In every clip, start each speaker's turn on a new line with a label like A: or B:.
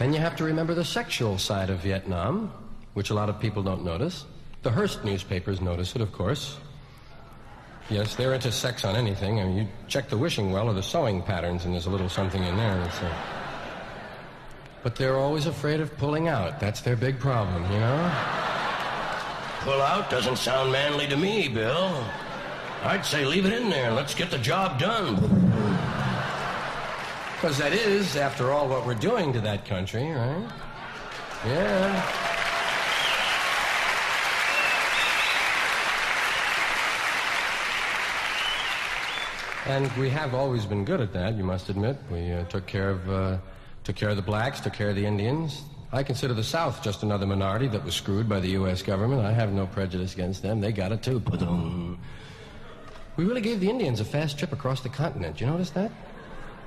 A: Then you have to remember the sexual side of Vietnam, which a lot of people don't notice. The Hearst newspapers notice it, of course. Yes, they're into sex on anything. I mean, you check the wishing well or the sewing patterns, and there's a little something in there. But they're always afraid of pulling out. That's their big problem, you know?
B: Pull out doesn't sound manly to me, Bill. I'd say leave it in there and let's get the job done.
A: Because that is, after all, what we're doing to that country, right? Yeah. And we have always been good at that, you must admit. We took care of the blacks, took care of the Indians. I consider the South just another minority that was screwed by the U.S. government. I have no prejudice against them. They got it, too. We really gave the Indians a fast trip across the continent. You notice that?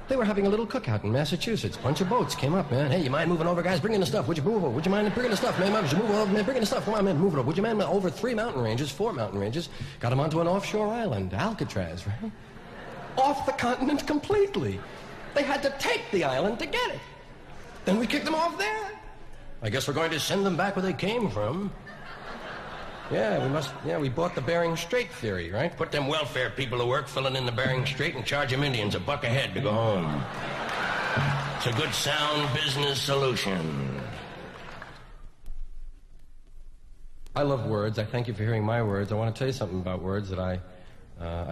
A: They were having a little cookout in Massachusetts. Bunch of boats came up, man. Hey, you mind moving over, guys? Bring in the stuff. Would you move over? Would you mind bringing the stuff, man? Would you move over, man? Bring in the stuff. Come on, man. Move it over. Would you mind over 4 mountain ranges? Got them onto an offshore island, Alcatraz, right? Off the continent completely. They had to take the island to get it. Then we kicked them off there. I guess we're going to send them back where they came from. Yeah, we bought the Bering Strait theory, right?
B: Put them welfare people to work filling in the Bering Strait and charge them Indians $1 a head to go home. It's a good, sound business solution.
A: I love words. I thank you for hearing my words. I want to tell you something about words that I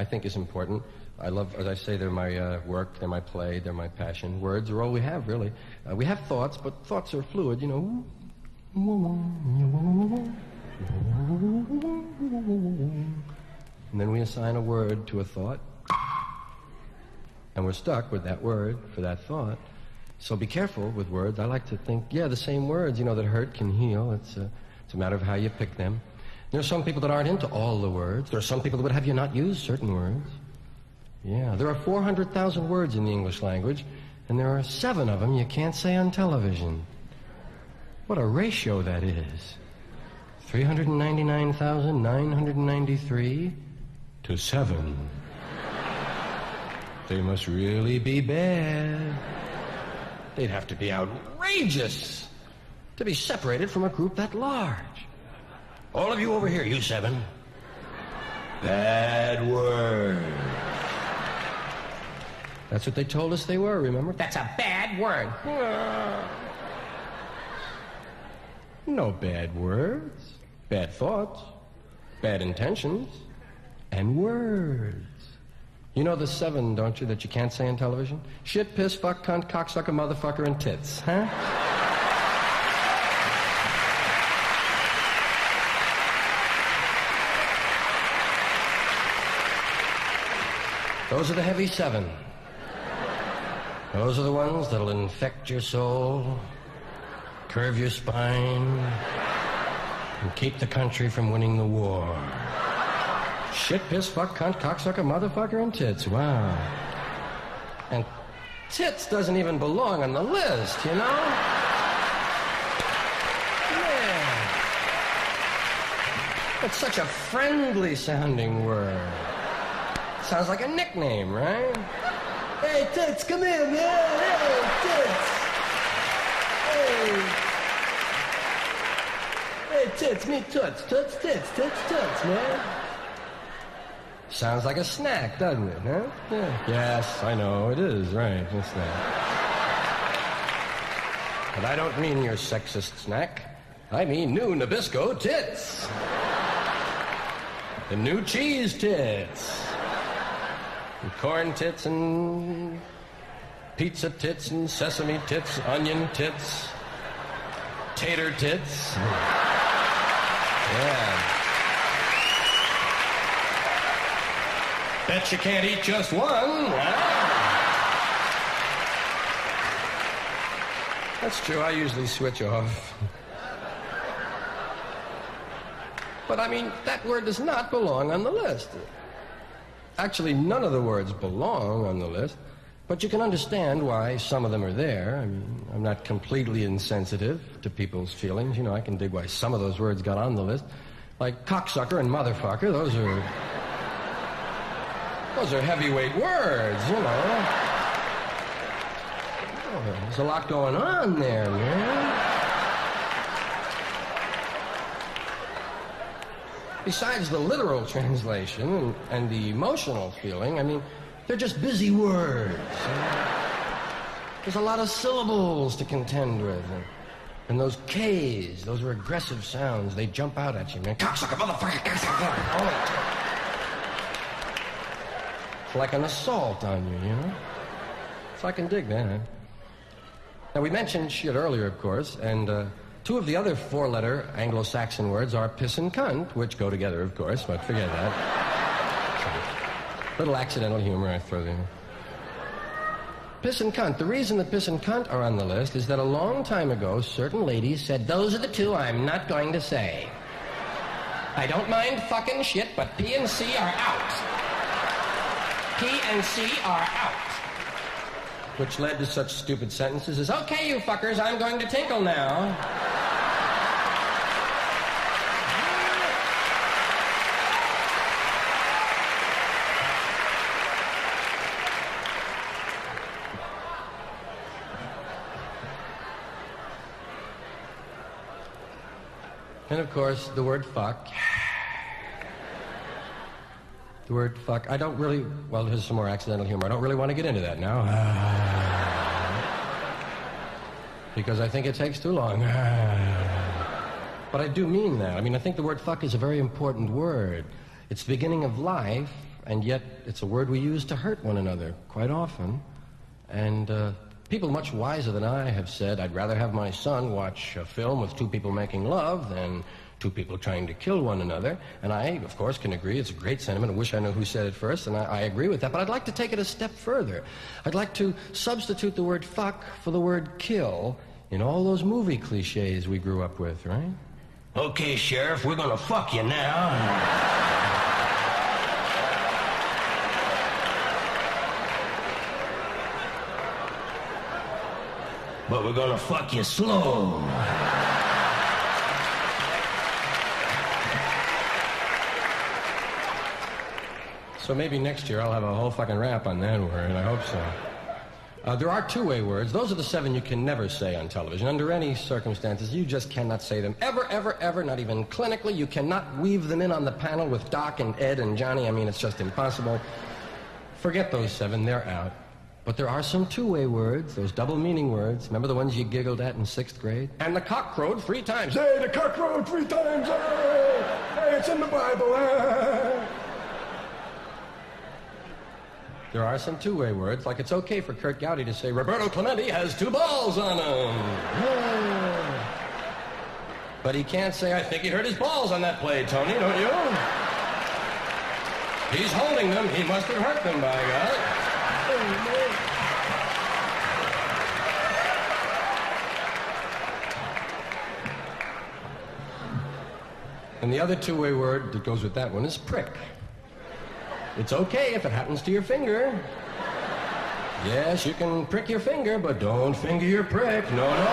A: think is important. I love, as I say, they're my work, they're my play, they're my passion. Words are all we have, really. We have thoughts, but thoughts are fluid, you know. And then we assign a word to a thought, and we're stuck with that word for that thought. So be careful with words. I like to think, the same words, you know, that hurt can heal. It's a matter of how you pick them. There are some people that aren't into all the words. There are some people that would have you not use certain words. Yeah, there are 400,000 words in the English language, and there are 7 of them you can't say on television. What a ratio that is. 399,993 to 7. They must really be bad. They'd have to be outrageous to be separated from a group that large.
B: All of you over here, you 7. Bad word.
A: That's what they told us they were, remember?
C: That's a bad word.
A: No bad words. Bad thoughts. Bad intentions. And words. You know the 7, don't you, that you can't say on television? Shit, piss, fuck, cunt, cocksucker, motherfucker, and tits, huh? Those are the heavy 7. Those are the ones that'll infect your soul, curve your spine, and keep the country from winning the war. Shit, piss, fuck, cunt, cocksucker, motherfucker, and tits. Wow. And tits doesn't even belong on the list, you know? Yeah. It's such a friendly-sounding word. Sounds like a nickname, right? Hey, tits, come here, man. Hey, tits. Hey, tits, me toots. Toots, tits, man. Sounds like a snack, doesn't it, huh? Yeah. Yes, I know, it is, right, a snack. But I don't mean your sexist snack. I mean new Nabisco tits. The new cheese tits. And corn tits and pizza tits and sesame tits, onion tits, tater tits. Yeah. Bet you can't eat just one. That's true, I usually switch off. But I mean, that word does not belong on the list. Actually, none of the words belong on the list, but you can understand why some of them are there. I mean, I'm not completely insensitive to people's feelings. You know, I can dig why some of those words got on the list. Like cocksucker and motherfucker, those are heavyweight words, you know. There's a lot going on there, man. Besides the literal translation and the emotional feeling, I mean, they're just busy words. There's a lot of syllables to contend with. And those K's, those are aggressive sounds. They jump out at you, man. Cocksucker, motherfucker, cocksucker. Oh. It's like an assault on you, you know? So I can dig that, huh? Now, we mentioned shit earlier, of course, and two of the other four-letter Anglo-Saxon words are piss and cunt, which go together, of course, but forget that. Little accidental humor I throw there. Piss and cunt. The reason that piss and cunt are on the list is that a long time ago, certain ladies said, those are the two I'm not going to say. I don't mind fucking shit, but P and C are out. P and C are out. Which led to such stupid sentences as, okay, you fuckers, I'm going to tinkle now. And of course, the word fuck. The word fuck, I don't really, well, here's some more accidental humor. I don't really want to get into that now. Because I think it takes too long. But I do mean that. I mean, I think the word fuck is a very important word. It's the beginning of life, and yet it's a word we use to hurt one another quite often. And people much wiser than I have said, I'd rather have my son watch a film with two people making love than two people trying to kill one another. And I, of course, can agree. It's a great sentiment. I wish I knew who said it first, and I agree with that. But I'd like to take it a step further. I'd like to substitute the word fuck for the word kill in all those movie cliches we grew up with, right?
B: Okay, Sheriff, we're gonna fuck you now. But we're gonna fuck you slow.
A: So maybe next year I'll have a whole fucking rap on that word. I hope so. There are two-way words. Those are the 7 you can never say on television. Under any circumstances, you just cannot say them. Ever, ever, ever, not even clinically. You cannot weave them in on the panel with Doc and Ed and Johnny. I mean, it's just impossible. Forget those 7. They're out. But there are some two-way words, those double-meaning words. Remember the ones you giggled at in 6th grade? And the cock crowed 3 times. Hey, the cock crowed 3 times. Hey, it's in the Bible. There are some two-way words, like it's okay for Kurt Gowdy to say, Roberto Clemente has 2 balls on him. But he can't say, I think he hurt his balls on that play, Tony, don't you? He's holding them. He must have hurt them, by God. And the other two-way word that goes with that one is prick. It's okay if it happens to your finger. Yes, you can prick your finger, but don't finger your prick. No, no.